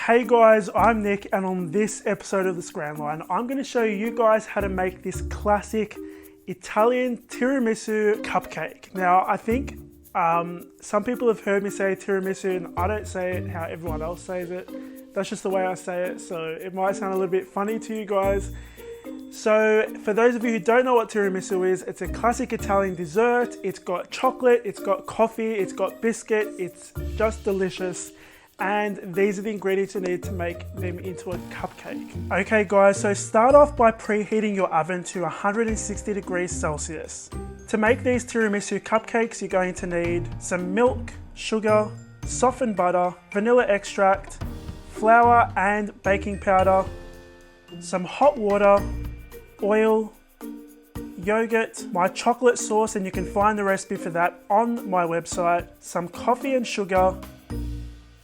Hey guys, I'm Nick, and on this episode of the Scran line, I'm going to show you guys how to make this classic Italian tiramisu cupcake. Now, I think some people have heard me say tiramisu, and I don't say it how everyone else says it. That's just the way I say it, so it might sound a little bit funny to you guys. So for those of you who don't know what tiramisu is, it's a classic Italian dessert. It's got chocolate, it's got coffee, it's got biscuit. It's just delicious. And these are the ingredients you need to make them into a cupcake. Okay guys, so start off by preheating your oven to 160 degrees Celsius. To make these tiramisu cupcakes, you're going to need some milk, sugar, softened butter, vanilla extract, flour and baking powder, some hot water, oil, yogurt, my chocolate sauce, and you can find the recipe for that on my website, some coffee and sugar,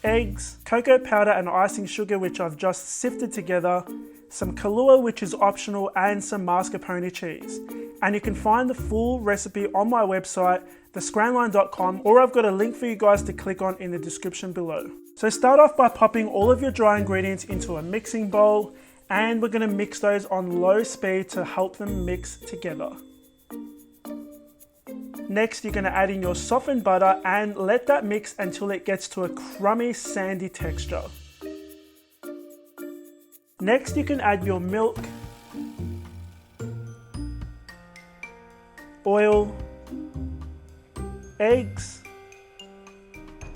eggs, cocoa powder and icing sugar, which I've just sifted together, some kahlua, which is optional, and some mascarpone cheese. And you can find the full recipe on my website, thescranline.com, or I've got a link for you guys to click on in the description below. So start off by popping all of your dry ingredients into a mixing bowl, and we're going to mix those on low speed to help them mix together. Next, you're going to add in your softened butter and let that mix until it gets to a crummy, sandy texture. Next, you can add your milk, oil, eggs,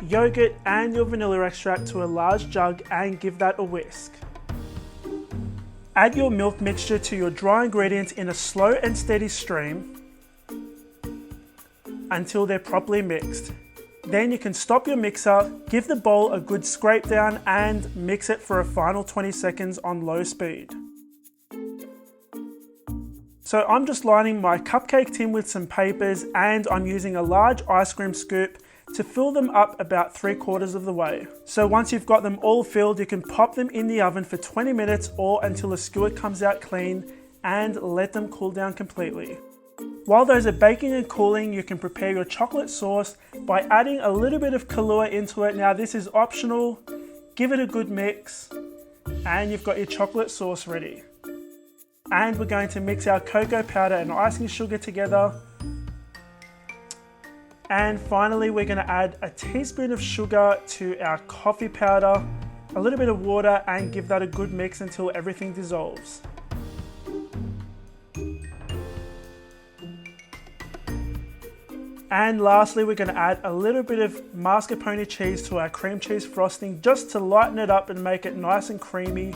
yogurt and your vanilla extract to a large jug and give that a whisk. Add your milk mixture to your dry ingredients in a slow and steady stream until they're properly mixed. Then you can stop your mixer, give the bowl a good scrape down and mix it for a final 20 seconds on low speed. So I'm just lining my cupcake tin with some papers, and I'm using a large ice cream scoop to fill them up about 3/4 of the way. So once you've got them all filled, you can pop them in the oven for 20 minutes or until the skewer comes out clean, and let them cool down completely. While those are baking and cooling, you can prepare your chocolate sauce by adding a little bit of kahlua into it. Now this is optional. Give it a good mix and you've got your chocolate sauce ready. And we're going to mix our cocoa powder and icing sugar together. And finally, we're going to add a teaspoon of sugar to our coffee powder, a little bit of water, and give that a good mix until everything dissolves. And lastly, we're going to add a little bit of mascarpone cheese to our cream cheese frosting just to lighten it up and make it nice and creamy.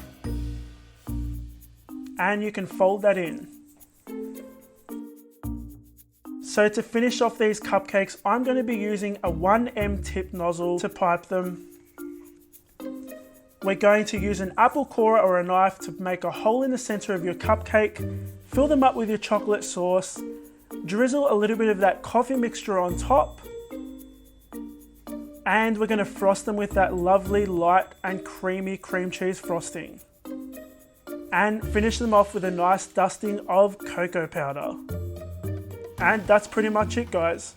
And you can fold that in. So to finish off these cupcakes, I'm going to be using a 1M tip nozzle to pipe them. We're going to use an apple corer or a knife to make a hole in the center of your cupcake, fill them up with your chocolate sauce, drizzle a little bit of that coffee mixture on top, and we're going to frost them with that lovely light and creamy cream cheese frosting. And finish them off with a nice dusting of cocoa powder. And that's pretty much it, guys.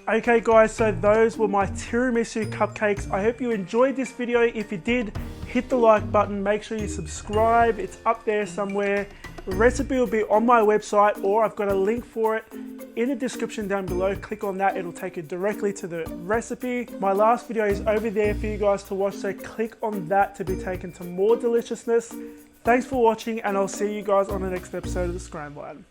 Okay guys, so those were my tiramisu cupcakes. I hope you enjoyed this video. If you did, hit the like button, make sure you subscribe. It's up there somewhere. The recipe will be on my website, or I've got a link for it in the description down below. Click on that, it'll take you directly to the recipe. My last video is over there for you guys to watch, so click on that to be taken to more deliciousness. Thanks for watching, and I'll see you guys on the next episode of the Scran Line.